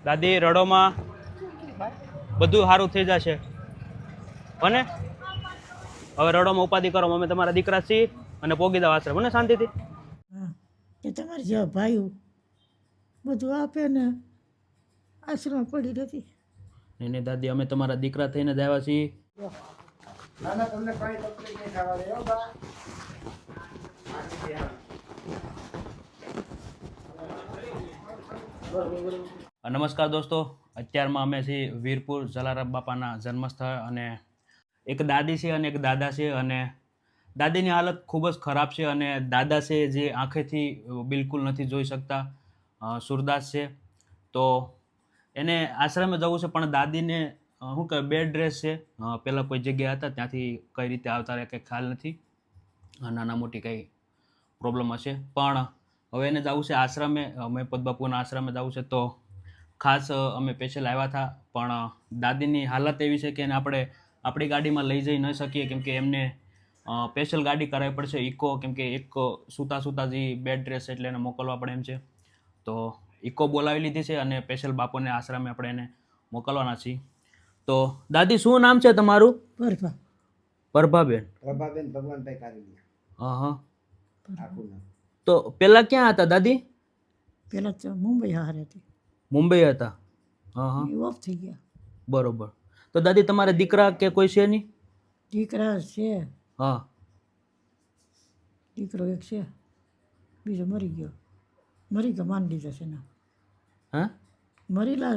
દાદી રડોમાં બધું સારું થઈ જશે અને હવે રડોમાં ઉપાધિ કરો, અમે તમારા દીકરા છીએ અને પોગી દો આશ્રમ મને શાંતિથી. હા કે તમારે જેવા ભાઈઓ બધું આપે ને આશ્રમ પડી રહેતી. નહીં નહીં દાદી, અમે તમારા દીકરા થઈને જ આવ્યા છીએ. તમને કઈ તકલીફ નહીં થવા દે હો બા. નમસ્કાર દોસ્તો, અત્યારમાં અમે છીએ વીરપુર જલારામ બાપાના જન્મસ્થળ અને એક દાદી છે અને એક દાદા છે અને દાદીની હાલત ખૂબ જ ખરાબ છે અને દાદા છે જે આંખેથી બિલકુલ નથી જોઈ શકતા, સુરદાસ છે. તો એને આશ્રમે જવું છે પણ દાદીને શું કહે બેડ રેસ્ટ છે. પહેલાં કોઈ જગ્યાએ હતા ત્યાંથી કઈ રીતે આવતા રહે કંઈ ખ્યાલ નથી, નાના મોટી કંઈ પ્રોબ્લેમ હશે. પણ હવે એને જવું છે આશ્રમે, મહિપત બાપુના આશ્રમે જવું છે. તો ખાસ અમે સ્પેશિયલ આવ્યા હતા પણ દાદીની હાલત એવી છે કે એને આપણે આપણી ગાડીમાં લઈ જઈ ન શકીએ કેમકે એમને સ્પેશિયલ ગાડી કરાવવી પડશે ઇકો, કેમકે એક સૂતા જે બેડ રેસ એટલે એને મોકલવા પડે એમ છે. તો ઇકો બોલાવી લીધી છે અને સ્પેશિયલ બાપુને આશ્રમે આપણે એને મોકલવાના છીએ. તો દાદી શું નામ છે તમારું? પરભા. પરભાબેન. પ્રભાબેન ભગવાનભાઈ કારેલી હા હા. આખું નામ. તો પહેલાં ક્યાં હતા દાદી? પહેલાં તો મુંબઈ હારે હતી, મુંબઈ હતા. હા હા, એ ઓફ થઈ ગયા. બરોબર. તો દાદી તમારે દીકરા કે કોઈ છે નહીં? દીકરા છે, હા. દીકરો એક છે, બીજો મરી ગયો માની દીધો છે ને. હા, મરેલા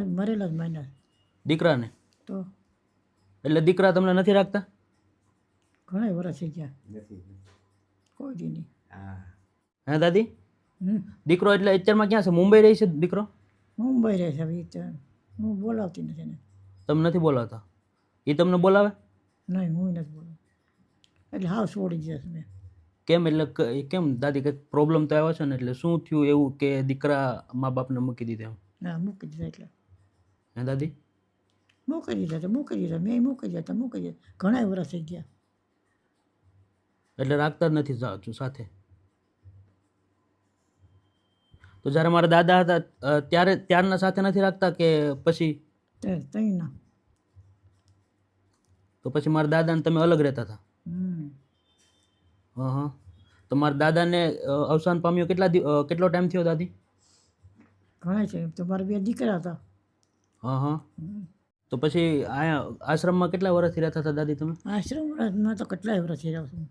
જ માન્યા. દીકરાને? તો એટલે દીકરા તમને નથી રાખતા? ઘણા વર્ષ થઈ ગયા, નથી. કોઈ દી નહીં. હા. હા દાદી, દીકરો એટલે અત્યારમાં ક્યાં છે? મુંબઈ રહી છે દીકરો? મુંબઈ રહે છે. હવે હું બોલાવતી નથી ને. તમે નથી બોલાવતા? એ તમને બોલાવે? નહીં, હું નથી બોલાવ. એટલે હાવ છોડી જશે મેં. કેમ એટલે કેમ દાદી, કંઈક પ્રોબ્લેમ તો આવ્યો છે ને? એટલે શું થયું એવું કે દીકરા મા બાપને મૂકી દીધા એમ? હા, મૂકી દીધા. એટલે હે દાદી? મૂકી દીધા મેં મૂકી દીધા. ઘણા વર્ષ થઈ ગયા. એટલે રાખતા જ નથી સાથે? તો જ્યારે મારા દાદા હતા ત્યારના સાથે નથી રાખતા કે પછી? તઈ ના. તો પછી મારા દાદાને તમે અલગ રહેતા હતા? હા હા. તો મારા દાદાને અવસાન પામ્યો કેટલો ટાઈમ થયો દાદી? ઘણા છે. તો મારા 2 દીકરા હતા. હા હા. તો પછી અહીંયા આશ્રમમાં કેટલા વર્ષથી રહેતા હતા દાદી તમે? આશ્રમમાં તો કેટલાય વર્ષ થઈ રહ્યા છું.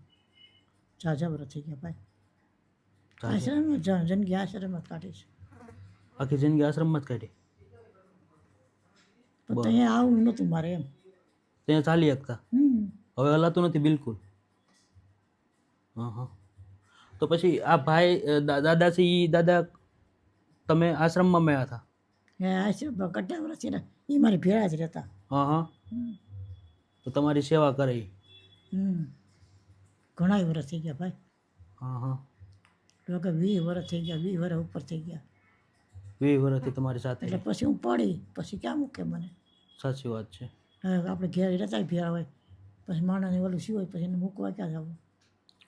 ઝાઝા વર્ષ થઈ ગયા ભાઈ. આશ્રમમાં જિંદગી આશ્રમમાં કાઢી છે. આખી જિંદગી આશ્રમમાં જ કાઢી? પણ ત્યાં આવું નહોતું મારે એમ. ત્યાં ચાલી શકતા? હવે હલાતું નથી બિલકુલ? હા હા. તો પછી આ ભાઈ દાદા છે એ દાદા તમે આશ્રમમાં મેં હતા? એ આશ્રમમાં કેટલા વર્ષ થયા, એ મારી ભેળા જ રહેતા. હા હા. તો તમારી સેવા કરે ઈ? ઘણાય વર્ષ થઈ ગયા ભાઈ. હા હા. લોકો 20 વર્ષ થઈ ગયા, 20 વર્ષ ઉપર થઈ ગયા. 20 વર્ષથી તમારી સાથે? એટલે પછી હું પડી, પછી ક્યાં મૂકે મને? સાચી વાત છે. હા, આપણે ઘેર રહેતા ભેળા હોય પછી માણસને ઓલું શું હોય, પછી એને મૂકવા ક્યાં જવું?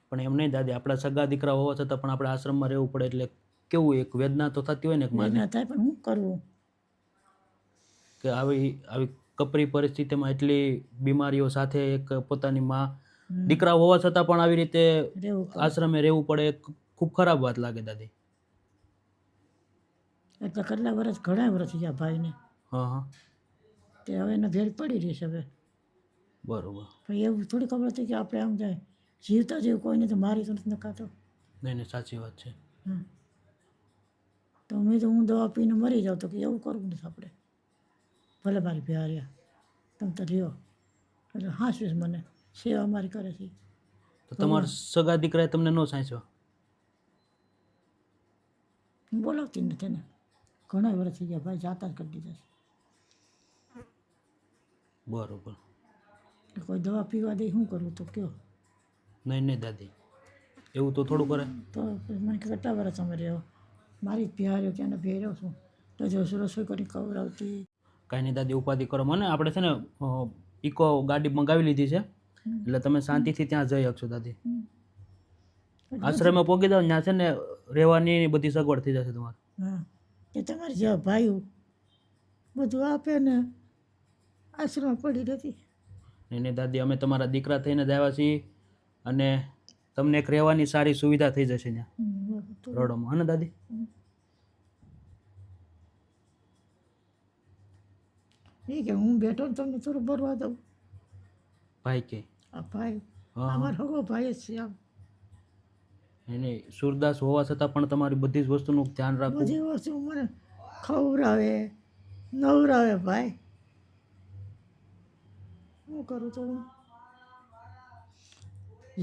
પણ એમ નહીં દાદી, આપણા સગા દીકરા હોવા છતાં પણ આપણે આશ્રમમાં રહેવું પડે એટલે કેવું એક વેદના તો થતી હોય ને એક માને? ના થાય, પણ શું કરવું? કે આવી કપરી પરિસ્થિતિમાં એટલી બીમારીઓ સાથે એક પોતાની માં દીકરા હોવા છતાં પણ આવી રીતે આશ્રમે રહેવું પડે, ખૂબ ખરાબ વાત લાગે દાદી. એટલે કેટલા વર્ષ, ઘણા વર્ષ થઈ ગયા ભાઈને. હા હા. તે હવે એને ભેળ પડી રહી છે હવે. બરોબર. પણ એવું થોડી ખબર હતી કે આપણે આમ જાય જીવતા જેવું કોઈને તો મારી તો નથી નખાતો. નહીં નહીં, સાચી વાત છે. હા, તો હું દવા પીને મરી જાઉં તો કે એવું કરવું નથી આપણે. ભલે મારી ભેળ્યા તમે તો રહ્યો, એટલે હાંસવીશ મને, સેવા મારી કરે છે. તો તમારા સગા દીકરાએ તમને ન સાંચ્યો? હું બોલાવતી નથી ને. ઘણા વર્ષ થઈ ગયા ભાઈ, જાતા જ કરી દીધા છે. બરોબર. કોઈ દવા પીવા દે શું કરવું તો કયો? નહીં નહીં દાદી, એવું તો થોડું કરે. તો મને કેટલા વર્ષ અમે રહ્યો, મારી જ ભેળ્યો ક્યાં ભેળ્યો છું તો જો રસોઈ કરી ખવડાવતી. કાંઈ નહીં દાદી, ઉપાધિ કરો મને. આપણે છે ને ઇકો ગાડી મંગાવી લીધી છે એટલે તમે શાંતિથી ત્યાં જઈ શકશો દાદી. આશ્રમે પોગી જાવ ત્યાં છે ને રહેવાની બધી સગવડ થઈ જશે તમારે. હા, કે તમારે જેવા ભાઈઓ બધું આપે ને આશ્રમ પડી રહેતી. એને દાદી અમે તમારા દીકરા થઈને જ આવ્યા છીએ અને તમને એક રહેવાની સારી સુવિધા થઈ જશે ત્યાં રોડોમાં, હા ને દાદી? એ કે હું બેઠો ને તમને થોડું ભરવા દઉં. ભાઈ કે આ ભાઈ હા અમારો હગો ભાઈ જ છે. આમ એને સુરદાસ હોવા છતાં પણ તમારી બધી જ વસ્તુનું ધ્યાન રાખવું. બધી વસ્તુ મને ખવડાવે નવરાવે ભાઈ. શું કરું તો હું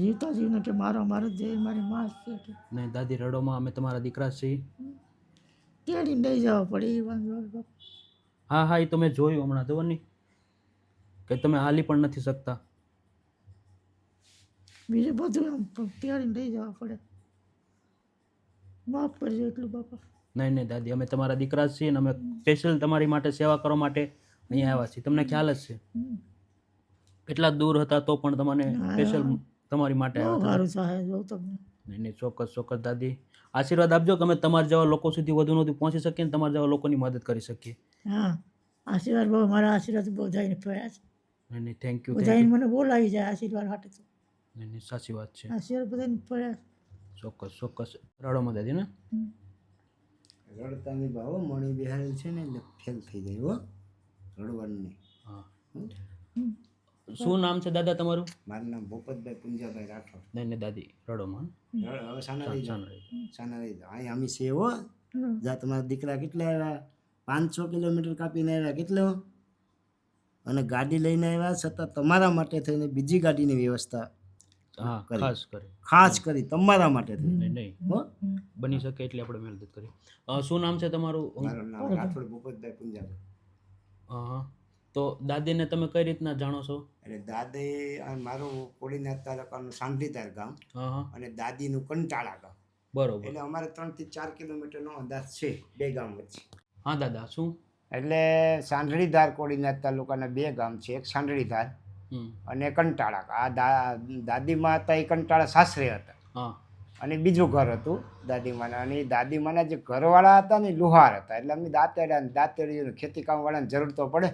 જીવતા જીવને કે મારો જ જે મારી માં જ છે કે ને દાદી રડોમાં અમે તમારા દીકરા જ છીએ. તેડીને લઈ જવા પડે એ વાંધો આવે બાપ. હા હા, એ તો મેં જોયું હમણાં જુઓ ને કે તમે હાલી પણ નથી શકતા. બીજું બધું આમ તેડીને લઈ જવા પડે. માફ કરજો એટલું બાપા. નહીં નહીં દાદી, અમે તમારા દીકરા જ છીએ ને અમે સ્પેશિયલ તમારી માટે સેવા કરવા માટે અહીંયા આવ્યા છીએ. તમને ખ્યાલ જ છે હમ. કેટલા દૂર હતા તો પણ તમને સ્પેશિયલ તમારી માટે બહુ આવ્યા હતા. સારું સહાય જોઉં તમને. નહીં નહીં, ચોક્કસ ચોક્કસ દાદી. આશીર્વાદ આપજો કે અમે તમારા જેવા લોકો સુધી વધુ વધુ પહોંચી શકીએ ને તમારા જેવા લોકોની મદદ કરી શકીએ. હા આશીર્વાદ બહુ મારા આશીર્વાદ બહુ બધાને પડ્યા છે. નહીં નહીં, થેન્ક યુ. બધાને મને બોલાવી જાય આશીર્વાદ હાટે તો. નહીં નહીં, સાચી વાત છે. આશીર્વાદ બધાને પડ્યા. ચોક્કસ ચોક્કસ. રડોમાં દાદી ને હમ. રડતાની ભાવો મણી બિહારી છે ને એટલે ફેલ થઈ જાય હો, રડવાનું નહીં. હા. હમ. શું નામ છે દાદા તમારું? મારું નામ ભૂપતભાઈ પુંજાભાઈ રાઠોડ. નહીં નહીં દાદી, રડોમાં. હવે સાના રહી જાઓ, ચાલો. સાના રહી જાઓ. અહીં અમે છે હો. હમ. જા તમારા દીકરા કેટલા આવ્યા, 500 કિલોમીટર કાપીને આવ્યા, કેટલો? અને ગાડી લઈને આવ્યા છતાં તમારા માટે થઈને બીજી ગાડીની વ્યવસ્થા હા, કરી. ખાસ કરી. ખાસ કરી તમારા માટે થઈને. નહીં નહીં, હો, હમ. બની શકે એટલે આપણે મહેનત કરી. શું નામ છે તમારું? મારું નામ રાઠોડ ભૂપતભાઈ પુંજાભાઈ. હા, તો દાદીને તમે કઈ રીતના જાણો છો? એટલે દાદી આ મારું કોડીનાથ તાલુકાનું સાંઢીતાર ગામ હા હા, અને દાદીનું કંટાળા ગામ. બરોબર. એટલે અમારે 3 થી 4 કિલોમીટરનો અંદાજ છે બે ગામ વચ્ચે. હા દાદા, શું? એટલે સાંઢળીધાર કોડીનાથ તાલુકાના બે ગામ છે, એક સાંઢળીધાર હમ. અને કંટાળા. આ દાદીમાં હતા એ કંટાળા સાસરે હતા હા અને બીજું ઘર હતું દાદીમાના. અને એ દાદીમાના જે ઘરવાળા હતા ને એ લુહાર હતા. એટલે અમે દાંતેડી ખેતી કામવાળાની જરૂર તો પડે,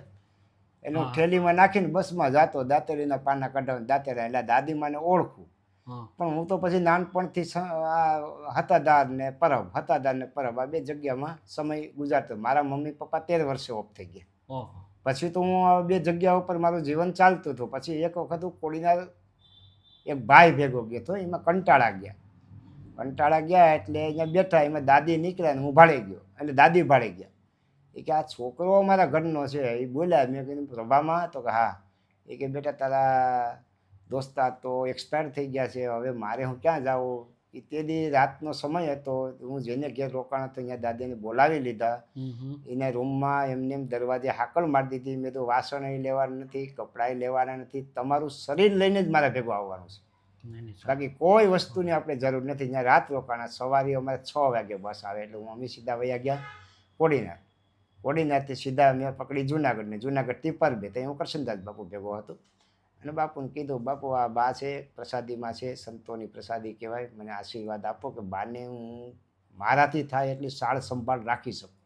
એનું હા. થેલીમાં નાખીને બસમાં જાતો દાંતેડીના પાના કઢાવીને દાંતેડા. એટલે દાદીમાને ઓળખું. હા પણ હું તો પછી નાનપણથી આ હતાદાર ને પરબ આ બે જગ્યામાં સમય ગુજારતો. મારા મમ્મી પપ્પા 13 વર્ષે ઓફ થઈ ગયા. ઓહો. પછી તો હું આ બે જગ્યા ઉપર મારું જીવન ચાલતું હતું. પછી એક વખત હું કોડીના એક ભાઈ ભેગો ગયો હતો, એમાં કંટાળા ગયા એટલે અહીંયા બેઠા, એમાં દાદી નીકળ્યા ને હું ભાડે ગયો, એટલે દાદી ભાડે ગયા. એ કે આ છોકરો મારા ઘરનો છે, એ બોલ્યા. મેં કીધું પ્રભામાં? તો કે હા. એ કે બેટા તારા દોસ્તાર તો એક્સપાયર થઈ ગયા છે, હવે મારે હું ક્યાં જાઉં? એ તે દી રાતનો સમય હતો, હું જેને ઘેર રોકાણ હતો અહીંયા દાદીને બોલાવી લીધા. હમ હમ. એને રૂમમાં એમને એમ દરવાજે હાકલ મારી દીધી. મેં તો વાસણ લેવાના નથી, કપડાં લેવાના નથી, તમારું શરીર લઈને જ મારા ભેગું આવવાનું છે, નહીં નહીં, બાકી કોઈ વસ્તુની આપણે જરૂર નથી. ત્યાં રાત રોકાણા. સવારે અમારે 6 વાગે બસ આવે એટલે અમે સીધા વયા ગયા કોડીનાથથી સીધા મેં પકડી જુનાગઢને. જુનાગઢથી પરબે ત્યાં હું કરશનદાસ બાપુ ભેગો હતો. અને બાપુને કીધું, બાપુ આ બા છે, પ્રસાદીમાં છે, સંતોની પ્રસાદી કહેવાય, મને આશીર્વાદ આપો કે બાને હું મારાથી થાય એટલી સાળ સંભાળ રાખી શકું,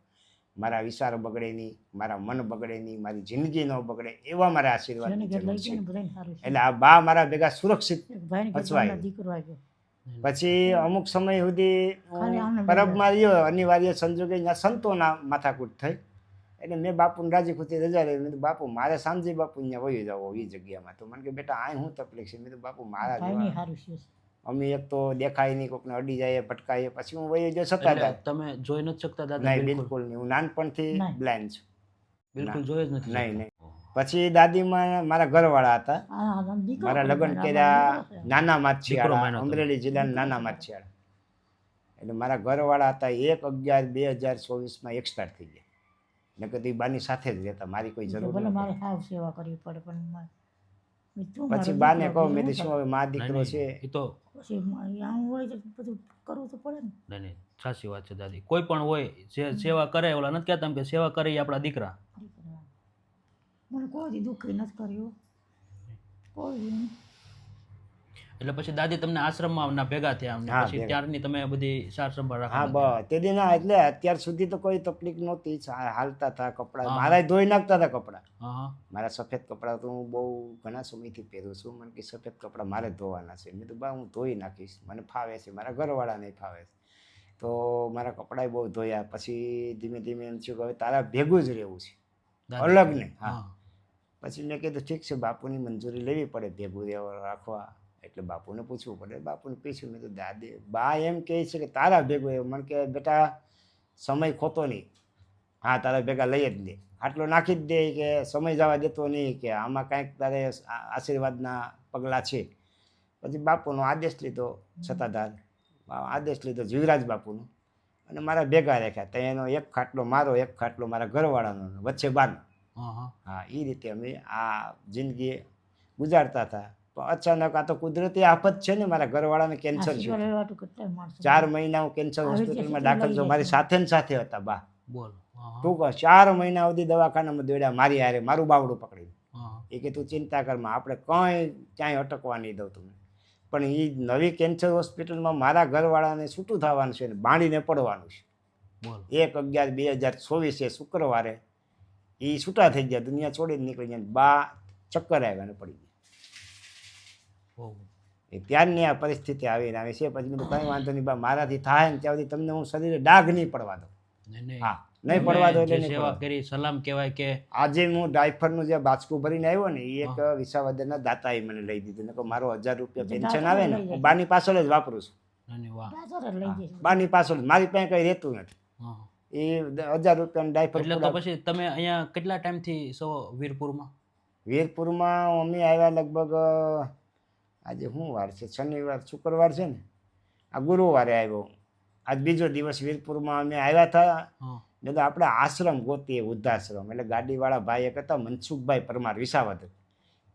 મારા વિચાર બગડે નહીં, મારા મન બગડે નહીં, મારી જિંદગી ન બગડે, એવા મારા આશીર્વાદની જેને ઘેર જરૂર લઈ છે. ગયા ને બધાને સારું છે. એટલે આ બા મારા ભેગા સુરક્ષિત એક ભાઈને ઘેર પચવાય. ગામના દીકરો આવ્યો. પછી અમુક સમય સુધી ખાલી આમને પરબમાં રહ્યો, અનિવાર્ય સંજોગે ત્યાં સંતોના માથાકૂટ થઈ. એટલે મેં બાપુને રાજી ખુશી રજા રહી. મેં કીધું બાપુ મારે શામજી બાપુ અહીંયા વહી જાવ એ જગ્યામાં. તો મને કે બેટા આ શું તકલીફ છે? મેં કીધું બાપુ મારા ભાઈને જેવા સારું છે. અમે એક તો દેખાય નહીં, કોકને અડી જાય, ભટકાઈએ, પછી હું વહી ગયો એટલે સત્તાધાર. તમે જોઈ નથી શકતા દાદા? નહીં, બિલકુલ નહીં. હું નાનપણથી નહીં. બ્લાઇન્ડ છું. બિલકુલ જોઈ જ નથી નહીં શકતા. નહીં. પછી દાદીમાં મારા ઘરવાળા હતા. આ દીકરો મારા લગ્ન પણ કર્યા દીકરો છે. નાના દીકરો માછીવાડા, માયનો હતો. અમરેલી જિલ્લાના નાના માછીવાડા. એટલે મારા ઘરવાળા હતા 1/11/2024 એક્સપાયર થઈ ગયા. ને કદી બાની સાથે જ રહેતા, મારી કોઈ એટલે જરૂર ભલે નથી. મારે સાવ સેવા કરવી પડે પણ મેં તું પછી મારો બાને દીકરો કહું, મેં બીજું કીધું શું હવે મા નહીં, દીકરો છે. નહીં, એ તો પછી આમ હોય તો બધું કરવું તો પડે ને. નહીં નહીં, સાચી વાત છે દાદી. કોઈ પણ હોય જે સેવા કરે, ઓલા નથી કહેતા કે સેવા કરે એ આપણા દીકરા. મને કોઈ દી દુઃખી નથી કર્યું કોઈ દી નહીં. એટલે પછી દાદી તમને આશ્રમમાં ના ભેગા થયા અમને હા, પછી ભેગા. ત્યારની તમે બધી સાર સંભાળ હા રાખવા માંડ્યા. તે દી ના એટલે અત્યાર સુધી તો કોઈ તકલીફ નહોતી હાલતા હતા કપડાં હા. મારા ધોઈ નાખતા હતા કપડાં હા હા મારા સફેદ કપડાં તો હું બહુ ઘણા સમયથી પહેરું છું મને કે સફેદ કપડાં મારે જ ધોવાના છે મેં તો બા હું ધોઈ નાખીશ મને ફાવે છે મારા ઘરવાળાને ફાવે છે તો મારા કપડાં બહુ ધોયા પછી ધીમે ધીમે એમ થયું કે હવે તારા ભેગું જ રહેવું છે દાદી. અલગ નહીં હા હા પછી મેં કીધું ઠીક છે બાપુની મંજૂરી લેવી પડે ભેગું રહેવા રાખવા એટલે બાપુને પૂછવું પડે બાપુને પૂછ્યું મેં તો દાદી બા એમ કહે છે કે તારા ભેગું એવું મને કે બેટા સમય ખોતો નહીં હા તારા ભેગા લઈ જ લે આટલો નાખી જ દે કે સમય જવા દેતો નહીં કે આમાં કાંઈક તારે આશીર્વાદના પગલાં છે પછી બાપુનો આદેશ લીધો સત્તાધાર આદેશ લીધો જીવરાજ બાપુનો અને મારા ભેગા રાખ્યા તો એનો એક ખાટલો મારો એક ખાટલો મારા ઘરવાળાનો વચ્ચે બારનો હા હા હા એ રીતે અમે આ જિંદગી ગુજારતા હતા પણ અચાનક આ તો કુદરતી આફત છે ને મારા ઘરવાળાને કેન્સર હોસ્પિટલ છે વાળું કેટલાય માણસો 4 મહિના હું કેન્સર આવી રીતે હોસ્પિટલમાં લઈ દાખલ છું મારી જાય છે. સાથે ને સાથે હતા બા બોલ હા હા તું કહો 4 મહિના સુધી દવાખાનામાં દોડ્યા મારી હારે મારું બાવડું પકડી હા એ કે તું ચિંતા કરમાં આપણે કંઈ ક્યાંય અટકવા નહીં દઉં તમને પણ એ નવી કેન્સર હોસ્પિટલમાં મારા ઘરવાળાને છૂટું થવાનું છે ને બાંધીને પડવાનું છે બોલ 1/11/2024 શુક્રવારે એ છૂટા થઈ ગયા દુનિયા છોડીને નીકળી ગયા બા ચક્કર આવ્યા ને પડી ગયા બહુ એ ત્યારની આ પરિસ્થિતિ આવીને આવી છે પછી મેં તો કંઈ વાંધો નહીં બા મારાથી થાય ને ત્યાં સુધી તમને હું શરીરે ડાઘ નહીં પડવા દઉં નહીં નહીં હા નહીં પડવા દો તમે એટલે જે નહીં સેવા પડવા દો. કરી સલામ કહેવાય કે આજે હું ડાયફરનું જે બાચકું ભરીને આવ્યો ને એ એક વિસાવદરના દાતાએ મને લઈ દીધું ને મારો 1000 રૂપિયા પેન્શન આવે ને હું બાની પાછળ જ વાપરું છું નહીં, નહીં, વાહ પાછળ જ લઈ જઈશ બાની પાછળ જ. મારી પાસે કંઈ રહેતું નથી હા એ 1000 રૂપિયાનું ડાયફર એટલે તો પછી તમે અહીંયા કેટલા ટાઈમથી છો વીરપુરમાં વીરપુરમાં અમે આવ્યા લગભગ આજે શું વાર છે શનિવાર શુક્રવાર છે ને આ ગુરુવારે આવ્યો આજ બીજો દિવસ વીરપુરમાં અમે આવ્યા હતા હા ને તો આપણે આશ્રમ ગોતીએ વૃદ્ધાશ્રમ એટલે ગાડીવાળા ભાઈ એક હતા મનસુખભાઈ પરમાર વિસાવદર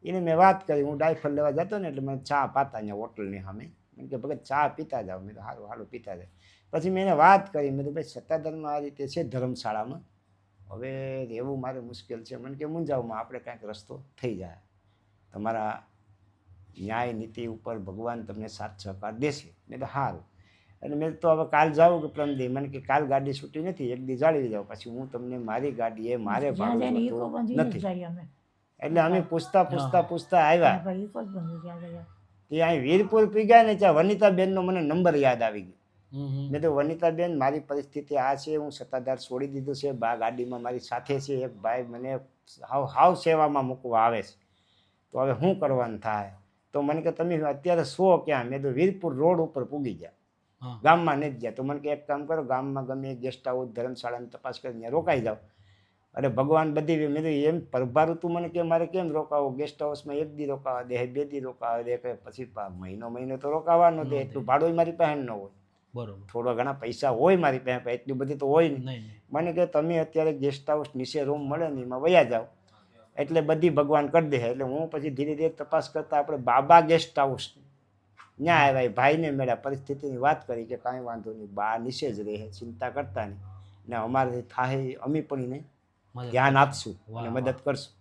એને મેં વાત કરી હું ડાયફર લેવા જતો ને એટલે મને ચા પાતા અહીંયા હોટલની સામે મને કે ભગત ચા પીતા જાઓ મેં તો સારું સારું પીતા જાય પછી મેં એને વાત કરી મેં તો ભાઈ સત્તાધારમાં આ રીતે છે ધર્મશાળામાં હવે રહેવું મારે મુશ્કેલ છે મને કે મૂંઝાવમાં આપણે કાંઈક રસ્તો થઈ જાય તમારા ન્યાય નીતિ ઉપર ભગવાન તમને સાથ સહકાર દેશે મેં તો સારું અને મેં તો હવે કાલ જાઉં કે પ્રમદી મને કે કાલ ગાડી છૂટી નથી એક દી જાળવી જાઉં પછી હું તમને મારી ગાડી એ મારે જ્યાં ભાડું જઈને ઈકો હોતું બંધ નથી જાય અમે એટલે અમે પૂછતા આવ્યા ભાઈ ઈકો જ બંધ ત્યાં ગયા એ અહીં વીરપુર પી ગયા ને ત્યાં વનિતાબેનનો મને નંબર યાદ આવી ગયો હમ હમ. મેં તો વનિતાબેન મારી પરિસ્થિતિ આ છે હું સત્તાધાર છોડી દીધું છે બા ગાડીમાં મારી સાથે છે એક ભાઈ મને હાવ સેવામાં મૂકવા આવે છે તો હવે શું કરવાનું થાય તો મને કે તમે અત્યારે શો ક્યાં મેં તો વીરપુર રોડ ઉપર પૂગી ગયા હા ગામમાં નથી ગયા તો મને કે એક કામ કરો ગામમાં ગમે ગેસ્ટ હાઉસ ધર્મશાળાની તપાસ કરીને ત્યાં રોકાઈ જાઓ અરે ભગવાન બધી મેં તો એમ પ્રભારું તું મને કે મારે કેમ રોકાવું ગેસ્ટ હાઉસમાં 1 દી રોકાવા દે 2 દી રોકાવા દે કે પછી મહિનો તો રોકાવાનો દે એટલું ભાડું મારી પાસે ન હોય બરોબર થોડા ઘણા પૈસા હોય મારી પાસે પણ એટલી બધી તો હોય નહીં નહીં નહીં મને કે તમે અત્યારે ગેસ્ટ હાઉસ નીચે રૂમ મળે ને એમાં વયા જાઓ એટલે બધી ભગવાન કરી દે એટલે હું પછી ધીરે ધીરે તપાસ કરતાં આપણે બાબા ગેસ્ટ હાઉસ ત્યાં આવ્યા એ ભાઈને મળ્યા પરિસ્થિતિની વાત કરી કે કાંઈ વાંધો નહીં બા નીચે જ રહે ચિંતા કરતા નહીં ને અમારાથી થાય અમે પણ એને મદદ ધ્યાન આપશું વાહ, અને મદદ કરશું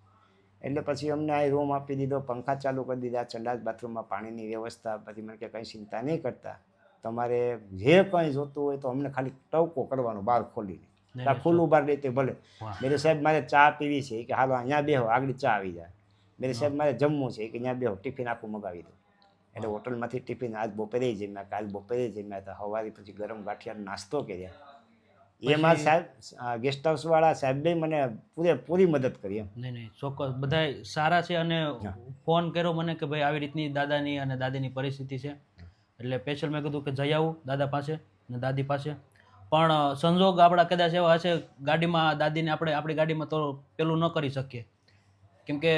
એટલે પછી અમને આ રૂમ આપી દીધો પંખા ચાલુ કરી દીધા સંડાસ બાથરૂમમાં પાણીની વ્યવસ્થા પછી મને કે કંઈ ચિંતા નહીં કરતા તમારે જે કંઈ જોતું હોય તો અમને ખાલી ટવકો કરવાનો બહાર ખોલીને નહીં, ત્યાં ખુલ્લું બહાર દે ભલે વાહ. મેરે સાહેબ મારે ચા પીવી છે કે હાલો અહીંયા બેહો આગળ ચા આવી જાય મેરે સાહેબ મારે જમવું છે કે અહીંયા બેહો ટિફિન આખું મગાવી દો એટલે હોટલમાંથી ટિફિન આજ બપોરે જમ્યા કાલ બપોરે જમ્યા હતા સવારે પછી ગરમ ગાંઠિયાનો નાસ્તો કર્યા એમાં સાહેબ ગેસ્ટ હાઉસ વાળા સાહેબે મને પૂરી મદદ કરી એમ નહીં નહીં ચોક્કસ બધાય સારા છે અને ફોન કર્યો મને કે ભાઈ આવી રીતની દાદાની અને દાદીની પરિસ્થિતિ છે એટલે સ્પેશિયલ મેં કીધું કે જઈ આવું દાદા પાસે ને દાદી પાસે પણ સંજોગ આપણા કદાચ એવા હશે ગાડીમાં દાદીને આપણે આપણી ગાડીમાં તો પેલું ન કરી શકીએ કેમ કે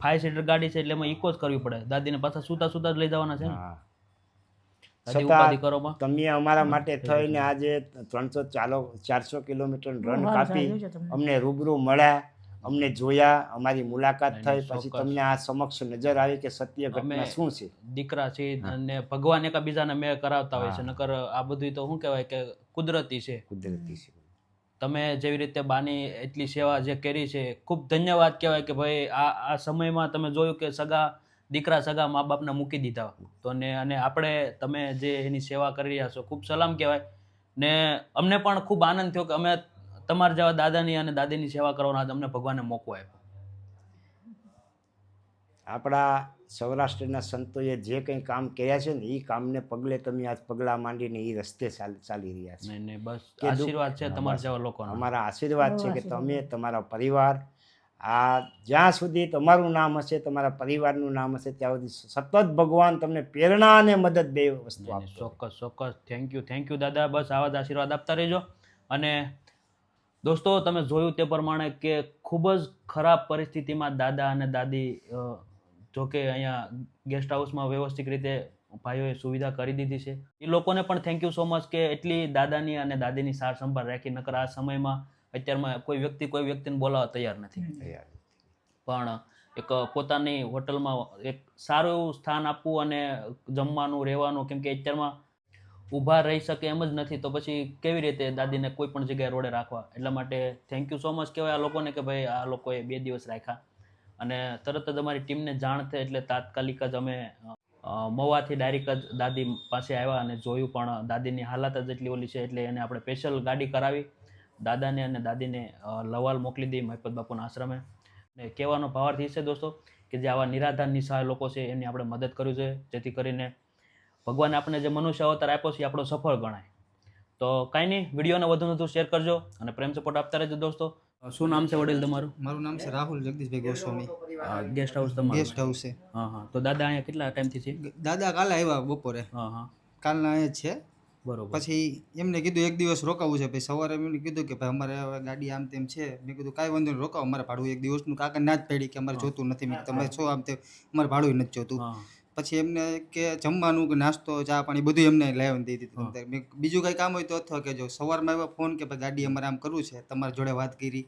5 સીટર ગાડી છે એટલે એમાં ઇકો જ કરવી પડે દાદીને પાછા સુતા જ લઈ જવાના છે ને હા દાદી ઉપાધિ કરોમાં તમે અમારા માટે થઈને આજે 400 કિલોમીટર રન કાપી અમને રૂબરૂ મળ્યા અમને જોયા અમારી મુલાકાત થઈ પછી તમને આ સમક્ષ નજર આવી કે સત્ય ઘટના શું છે દીકરા છે અને ભગવાન એકાબીજાને મેળ કરાવતા હોય છે નકર આ બધું તો શું કહેવાય કે કુદરતી છે કુદરતી છે તમે જેવી રીતે બાની એટલી સેવા જે કરી છે ખૂબ ધન્યવાદ કહેવાય કે ભાઈ આ સમયમાં તમે જોયું કે સગા દીકરા સગા મા બાપને મૂકી દીધા તો અને આપણે તમે જે એની સેવા કરી રહ્યા છો ખૂબ સલામ કહેવાય ને અમને પણ ખૂબ આનંદ થયો કે અમે તમારા જેવા દાદાની અને દાદીની સેવા કરવાનો આજ અમને ભગવાને મોકો આપ્યો. આપણા સૌરાષ્ટ્રના સંતોએ જે કંઈ કામ કર્યા છે ને એ કામને પગલે તમે આજ પગલાં માંડીને એ રસ્તે ચાલી રહ્યા છે. નહીં નહીં બસ કે આશીર્વાદ છે તમારા જેવા લોકોનો. અમારા આશીર્વાદ છે કે તમે તમારા પરિવાર આ જ્યાં સુધી તમારું નામ હશે તમારા પરિવારનું નામ હશે ત્યાં સુધી સતત ભગવાન તમને પ્રેરણા અને મદદ બે વસ્તુ નહીં, આપશે. ચોક્કસ ચોક્કસ થેન્ક યુ દાદા. બસ આવા જ આશીર્વાદ આપતા રહેજો. અને દોસ્તો તમે જોયું તે પ્રમાણે કે ખૂબ જ ખરાબ પરિસ્થિતિમાં દાદા અને દાદી જોકે અહીંયા ગેસ્ટ હાઉસમાં વ્યવસ્થિત રીતે ભાઈઓએ સુવિધા કરી દીધી છે. એ લોકોને પણ થેન્ક યુ સો મચ કે એટલી દાદાની અને દાદીની સાર સંભાળ રાખી. નકર આ સમયમાં અત્યારમાં કોઈ વ્યક્તિને બોલાવવા તૈયાર નથી. પણ એક પોતાની હોટલમાં એક સારું એવું સ્થાન આપવું અને જમવાનું રહેવાનું, કેમ કે અત્યારમાં ઊભા રહી શકે એમ જ નથી તો પછી કેવી રીતે દાદીને કોઈ પણ જગ્યાએ રોડે રાખવા. એટલા માટે થેન્ક યુ સો મચ કહેવાય આ લોકોને કે ભાઈ આ લોકોએ 2 દિવસ રાખ્યા અને તરત જ અમારી ટીમને જાણ થઈ એટલે તાત્કાલિક જ અમે મવાથી ડાયરેક્ટ જ દાદી પાસે આવ્યા અને જોયું પણ દાદીની હાલત જ એટલી ઓલી છે એટલે એને આપણે સ્પેશિયલ ગાડી કરાવી દાદાને અને દાદીને લવાલ મોકલી દઈ મહિપત બાપુના આશ્રમે. ને કહેવાનો ભાવાર્થ એ છે દોસ્તો કે જે આવા નિરાધાર નિસહાય લોકો છે એમની આપણે મદદ કરવી જોઈએ જેથી કરીને ભગવાને આપણે જે મનુષ્ય અવતાર આપ્યો છે એ આપણો સફળ ગણાય. તો કાંઈ નહીં, વિડીયોને વધુ શેર કરજો અને પ્રેમ સપોર્ટ આપતા રહેજો દોસ્તો. શું નામ છે વડીલ તમારું? મારું નામ છે રાહુલ જગદીશભાઈ ગોસ્વામી. ગેસ્ટ હાઉસ તમારું? ગેસ્ટ હાઉસ છે. હા. તો દાદા અહીંયા કેટલા ટાઈમથી છે? દાદા કાલે આવ્યા બપોરે. હા. કાલના અહીંયા જ છે. બરોબર. પછી એમને કીધું 1 દિવસ રોકાવું છે. પછી સવારે એમને કીધું કે ભાઈ અમારે હવે ગાડી આમ તેમ છે. મેં કીધું કાંઈ વાંધો નહીં, રોકાવો, અમારે ભાડું 1 દિવસનું. કાકા ના જ પડી કે અમારે જોતું નથી. મેં તમે છો આમ તેમ, અમારે ભાડું નથી જોતું. પછી એમને કે જમવાનું કે નાસ્તો ચા પાણી બધું એમને લાવીને દઈ દીધું. મેં બીજું કંઈ કામ હોય તો અથવા કે જો સવારમાં આવ્યા ફોન કે ભાઈ ગાડી અમારે આમ કરવું છે, તમારી જોડે વાત કરી,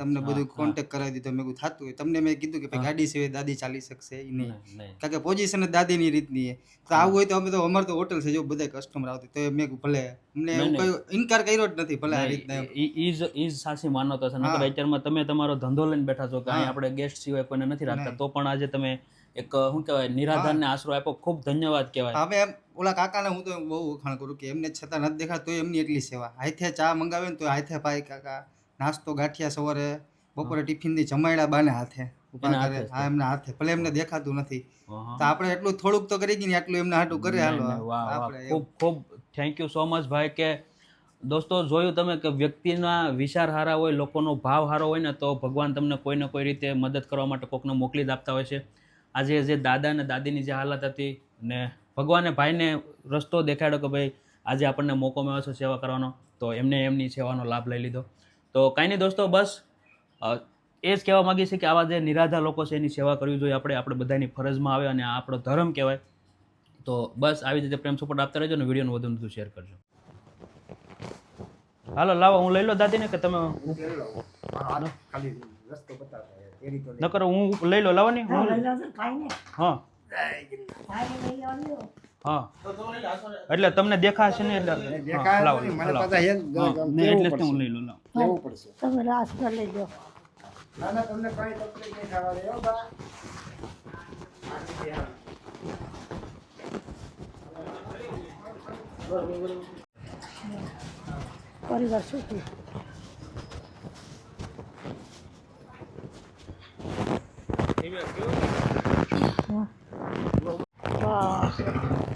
તમને બધું કોન્ટેક્ટ કરાવી દીધો. મેં કીધું થતું હોય તમને. મેં કીધું કે ભાઈ ગાડી સિવાય દાદી ચાલી શકશે એ નહીં, કારણ કે પોઝિશન જ દાદીની રીતની છે. તો આવું હોય તો અમે તો અમારે તો હોટલ છે, જો બધા કસ્ટમર આવતી તો મેં કીધું ભલે, અમને એવું કઈ ઇનકાર કર્યો જ નથી. ભલે આ રીતના ઈ સાચી માનવતા છે. નકર અત્યારમાં તમે તમારો ધંધો લઈને બેઠા છો કે અહીં આપણે ગેસ્ટ સિવાય કોઈને નથી રાખતા, તો પણ આજે તમે એક શું કહેવાય નિરાધારને આશરો આપ્યો. ખૂબ ધન્યવાદ કહેવાય. હવે એમ ઓલા કાકાને હું તો બહુ વખાણ કરું કે એમને છતાં નથી દેખાતો તો એમની એટલી સેવા. હાથે ચા મંગાવે ને તો હાથે પાય કાકા, નાસ્તો ગાંઠિયા સવારે બપોરે ટિફિનથી જમાડ્યા બાને હાથે ઉભા કરે. હા, એમના હાથે, ભલે એમને દેખાતું નથી તો આપણે એટલું થોડુંક તો કરી ગઈ, એટલું એમને હાટું કરે. હાલો, ખૂબ થેન્ક યુ સો મચ ભાઈ. કે દોસ્તો જોયું તમે કે વ્યક્તિના વિચાર સારા હોય, લોકોનો ભાવ સારો હોય ને તો ભગવાન તમને કોઈ ને કોઈ રીતે મદદ કરવા માટે કોકને મોકલી જ આપતા હોય છે. આજે જે દાદા અને દાદીની જે હાલત હતી ને ભગવાને ભાઈને રસ્તો દેખાડ્યો કે ભાઈ આજે આપણને મોકો મળ્યો છે સેવા કરવાનો, તો એમને એમની સેવાનો લાભ લઈ લીધો. તો કાંઈ નહીં દોસ્તો, બસ એ જ કહેવા માગીએ છીએ કે આવા જે નિરાધાર લોકો છે એની સેવા કરવી જોઈએ. આપણે બધાની ફરજમાં આવે અને આ આપણો ધર્મ કહેવાય. તો બસ આવી રીતે પ્રેમ સપોર્ટ આપતા રહેજો અને વિડીયોને વધુ શેર કરજો. હાલો લાવો, હું લઈ લો દાદીને કે તમે નકર હું લઈ લો. લાવો ને હા એટલે તમને દેખાશે ને એટલે એટલે હું લઈ લો. તમે રાસ કરી લેજો. પરિવાર સુખી.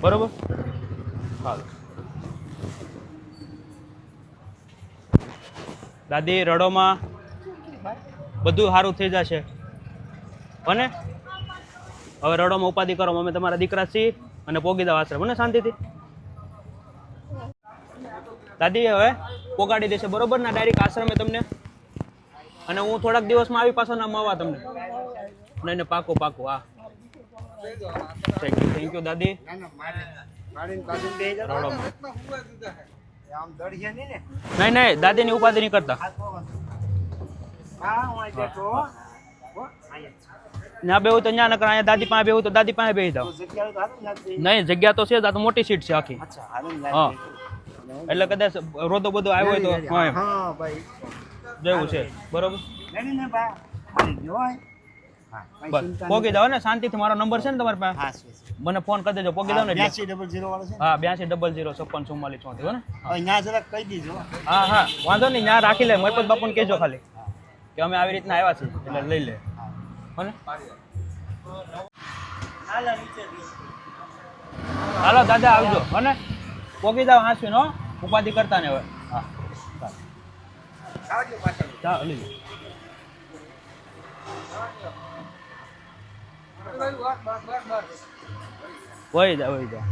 બરોબર. હાલ દાદી રડોમાં બધું સારું થઈ જશે. અને હવે રડોમાં ઉપાધિ કરો, અમે તમારા દીકરા છીએ અને પોગી દો આશ્રમ મને શાંતિથી. દાદી હવે પોગાડી દેશે બરોબર ના ડાયરેક્ટ આશ્રમે તમને. અને હું થોડાક દિવસમાં આવી પાછો ના મળવા તમને. નહીં પાકું હા. થેન્ક યુ દાદી. નહીં દાદીની ઉપાધિ નહીં કરતા. ના બેવું તો ત્યાં નકર અહીંયા દાદી પાસે બેવું તો દાદી પાસે બેસી જાવ. નહીં જગ્યા તો છે જ, આ તો મોટી સીટ છે આખી. હા એટલે કદાચ રોદો બધો આવ્યો હોય તો જેવું છે બરોબર. હા કઈ બસ ચિંતા પોગી જાવ ને શાંતિથી. મારો નંબર છે ને તમારી પાસે? હા છે મને ફોન કરી દેજો, પોગી જાવ ને એટલે. 8200 વાળો છે ને? હા 8200 56 44 34 હો ને? હવે ન્યા જરાક કહી દીજો. હા હા વાંધો નહીં, ત્યાં રાખી લે. મરપત બાપુને કહેજો ખાલી કે અમે આવી રીતના આવ્યા છીએ એટલે લઈ લે હો ને. હાલો દાદા આવજો હો ને. પોગી જાવ હાંસવીને હો, ઉપાધિ કરતા ને હવે. હા ચાલો લઈ લો. વહી જા વહી જા.